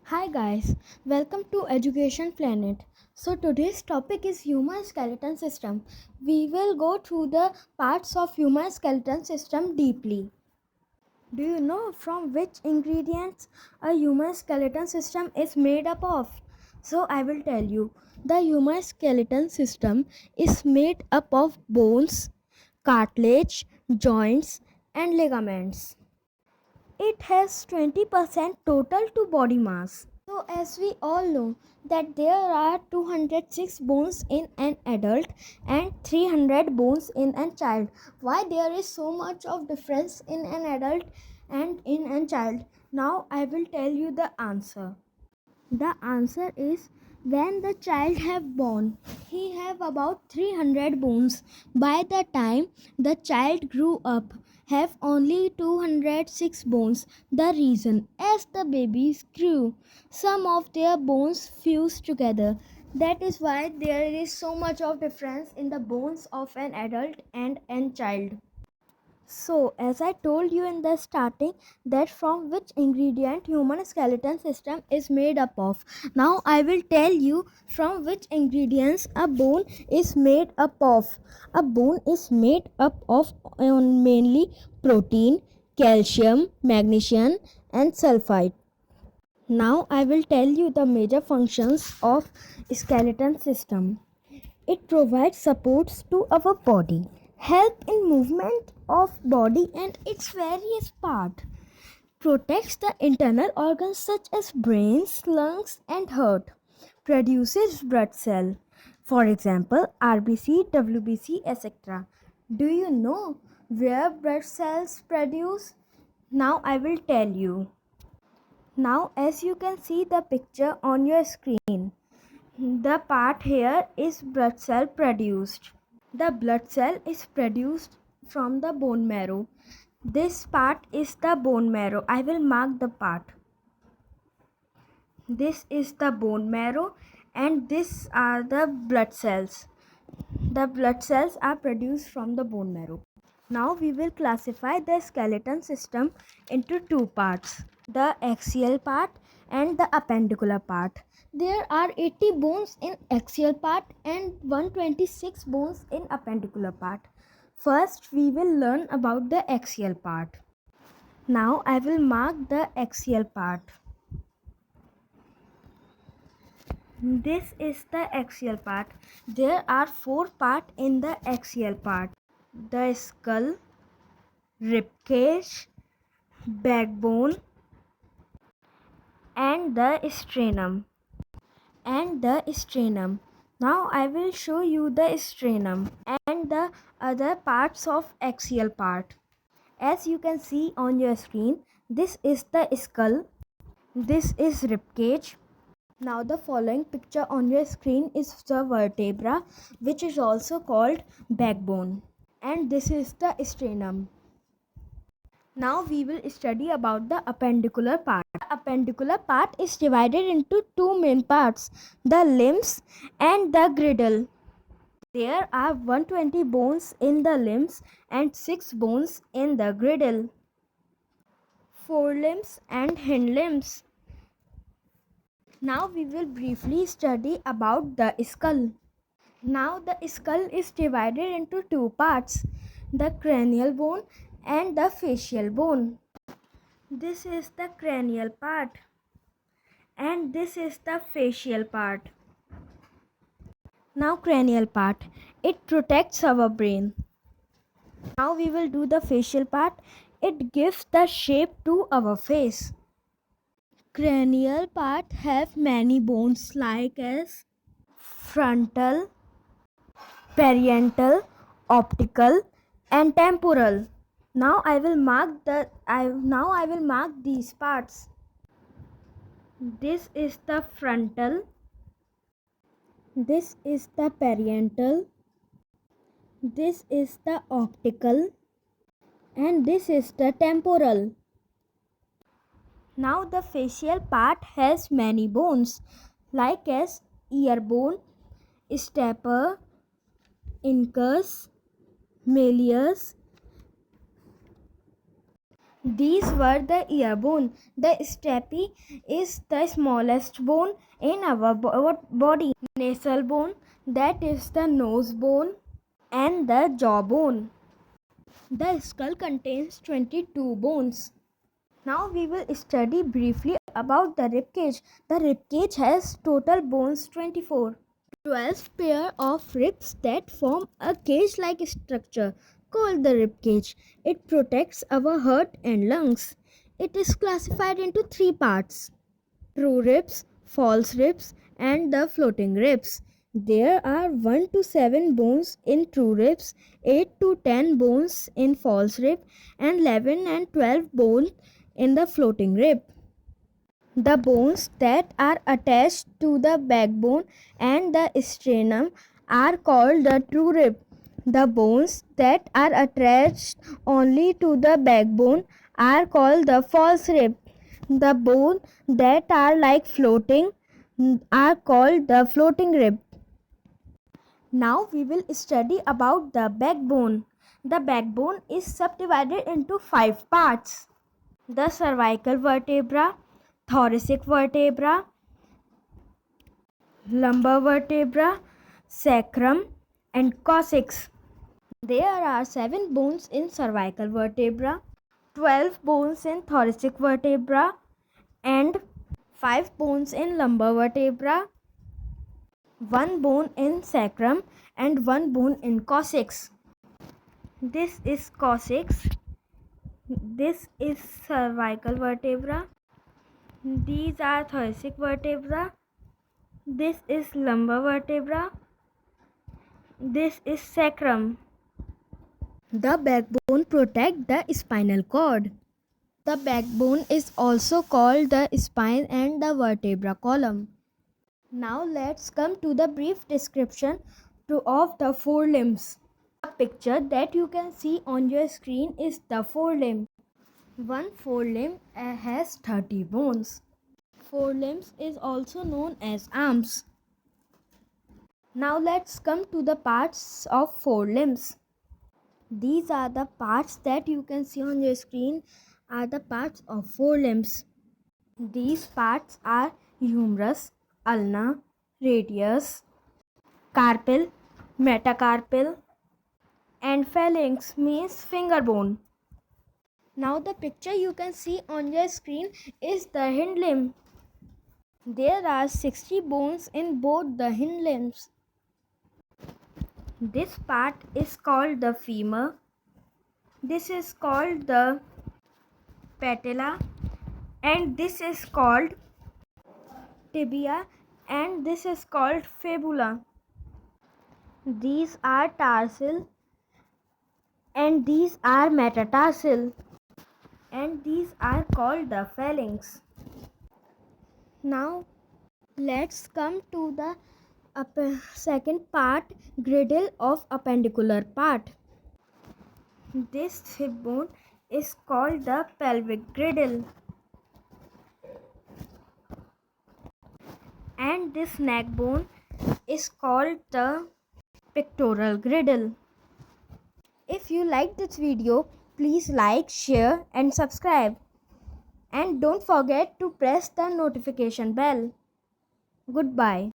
Hi guys, welcome to Education Planet. So today's topic is human skeleton system. We will go through the parts of human skeleton system deeply. Do you know from which ingredients a human skeleton system is made up of? So I will tell you. The human skeleton system is made up of bones, cartilage, joints and ligaments. It has 20% total to body mass. So as we all know that there are 206 bones in an adult and 300 bones in a child. Why there is so much of difference in an adult and in a child? Now I will tell you the answer. The answer is when the child have born, he have about 300 bones. By the time the child grew up, have only 206 bones. The reason, as the babies grew, some of their bones fused together. That is why there is so much of difference in the bones of an adult and a child. So, as I told you in the starting, that from which ingredient human skeleton system is made up of. Now, I will tell you from which ingredients a bone is made up of. A bone is made up of mainly protein, calcium, magnesium, and sulfide. Now, I will tell you the major functions of skeleton system. It provides supports to our body, help in movement of body and its various parts, protects the internal organs such as brains, lungs and heart, produces blood cell, for example RBC, WBC, etc. Do you know where blood cells produce? Now I will tell you. Now as you can see the picture on your screen, the part here is blood cell produced. The blood cell is produced from the bone marrow. This part is the bone marrow. I will mark the part. This is the bone marrow and these are the blood cells. The blood cells are produced from the bone marrow. Now we will classify the skeleton system into two parts, the axial part and the appendicular part. There are 80 bones in axial part and 126 bones in appendicular part. First we will learn about the axial part. Now I will mark the axial part. This is the axial part. There are four parts in the axial part: the skull, ribcage, backbone, and the sternum. Now I will show you the sternum and the other parts of axial part. As you can see on your screen, this is the skull, this is ribcage. Now the following picture on your screen is the vertebra, which is also called backbone, and this is the sternum. Now we will study about the appendicular part. The appendicular part is divided into two main parts, the limbs and the girdle. There are 120 bones in the limbs and 6 bones in the girdle. Forelimbs and hind limbs. Now we will briefly study about the skull. Now the skull is divided into two parts, the cranial bone and the facial bone. This is the cranial part and this is the facial part. Now cranial part, it protects our brain. Now we will do the facial part. It gives the shape to our face. Cranial part have many bones like as frontal, parietal, optical and temporal. Now I will mark these parts. This is the frontal, this is the parietal, this is the optical and this is the temporal. Now the facial part has many bones like as ear bone, stapler, incus, malleus. These were the ear bone. The stapes is the smallest bone in our body. Nasal bone, that is the nose bone, and the jawbone. The skull contains 22 bones. Now we will study briefly about the rib cage. The rib cage has total bones 24. 12 pair of ribs that form a cage-like structure called the rib cage. It protects our heart and lungs. It is classified into three parts: true ribs, false ribs, and the floating ribs. There are 1 to 7 bones in true ribs, 8 to 10 bones in false rib, and 11 and 12 bones in the floating rib. The bones that are attached to the backbone and the sternum are called the true rib. The bones that are attached only to the backbone are called the false rib. The bones that are like floating are called the floating rib. Now we will study about the backbone. The backbone is subdivided into 5 parts: the cervical vertebra, thoracic vertebra, lumbar vertebra, sacrum, and coccyx. There are 7 bones in cervical vertebra, 12 bones in thoracic vertebra, and 5 bones in lumbar vertebra, 1 bone in sacrum, and 1 bone in coccyx. This is coccyx. This is cervical vertebra. These are thoracic vertebra. This is lumbar vertebra. This is sacrum. The backbone protects the spinal cord. The backbone is also called the spine and the vertebra column. Now let's come to the brief description of the forelimbs. The picture that you can see on your screen is the forelimb. One forelimb has 30 bones. Forelimbs is also known as arms. Now let's come to the parts of forelimbs. These are the parts that you can see on your screen are the parts of forelimbs. These parts are humerus, ulna, radius, carpal, metacarpal, and phalanx means finger bone. Now the picture you can see on your screen is the hind limb. There are 60 bones in both the hind limbs. This part is called the femur. This is called the patella, and this is called tibia, and this is called fibula. These are tarsal, and these are metatarsal, and these are called the phalanx. Now let's come to the second part, girdle of appendicular part. This hip bone is called the pelvic girdle, and this neck bone is called the pectoral girdle. If you like this video, please like, share and subscribe. And don't forget to press the notification bell. Goodbye.